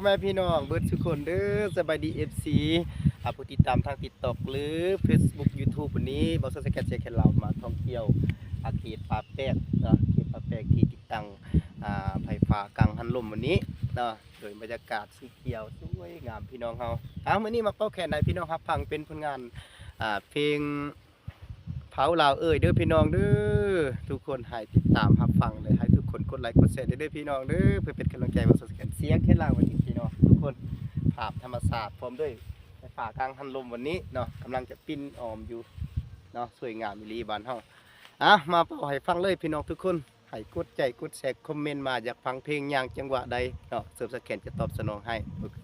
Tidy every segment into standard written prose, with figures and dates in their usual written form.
แม่พี่น้องเบิดทุกคนเด้อสบายดี FC ผู้ติดตามทาง TikTok หรือ Facebook YouTube วันนี้บ่สแกนเช็คให้เรามาท่องเที่ยวเขตป่าแป้กเนาะเขตป่าแป้กที่ติดตั้งไฟฟ้ากลางหันลมวันนี้เนาะโดยบรรยากาศสีเขียวสวยงามพี่น้องเฮามื้อนี้มาเป้าแคนให้พี่น้องรับฟังเป็นผลงานเพลงเผาลาวเอ้ยเด้อพี่น้องเด้อทุกคนให้ติดตามรับฟังเลยให้ทุกคนกดไลค์กดแชร์เด้อพี่น้องเด้อเพื่อเป็นกำลังใจบ่สแกนเสียงแค่ลาววันนี้พี่น้องทุกคนภาพธรรมชาติพร้อมด้วยไฟฟ้ากลางหันลมวันนี้เนาะกำลังจะปิ้นออมอยู่เนาะสวยงามอีหลีบ้านเฮามาเป้าให้ฟังเลยพี่น้องทุกคนให้กดใจกดแชร์คอมเมนต์มาอยากฟังเพลงอย่างจังหวะใดเนาะเสิร์ฟสแกนจะตอบสนองให้โอเค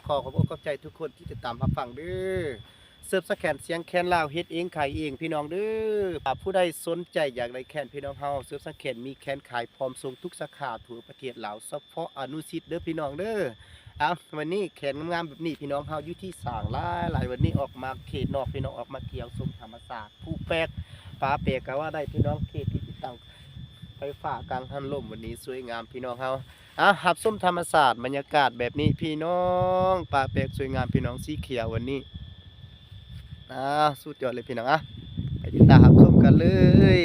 ขอขอบอกขอบใจทุกคนที่ติดตามรับฟังเด้อเสิร์ฟสแกนเสียงแคนลาวเฮ็ดเองขายเองพี่น้องเด้อผู้ใดสนใจอยากได้แคนพี่น้องเฮาเสิร์ฟสแกนมีแคนขายพร้อมส่งทุกสาขาทั่วประเทศลาวเฉพาะอนุสิทธิ์เด้อพี่น้องเด้อวันนี้แคนงามๆแบบนี้พี่น้องเฮาอยู่ที่สร้างหลายวันนี้ออกมาเขตนอกพี่น้องออกมาเที่ยวชมธรรมชาติผู้แปลกป่าแปลกก็ว่าได้พี่น้องเขตที่ติดตั้งไฟฟ้ากลางหันลมวันนี้สวยงามพี่น้องเฮาหับส้มธรรมศาสตร์บรรยากาศแบบนี้พี่น้องป่าแปลกสวยงามพี่น้องสีเขียววันนี้สุดยอดเลยพี่น้องไปติดตามหับส้มกันเลย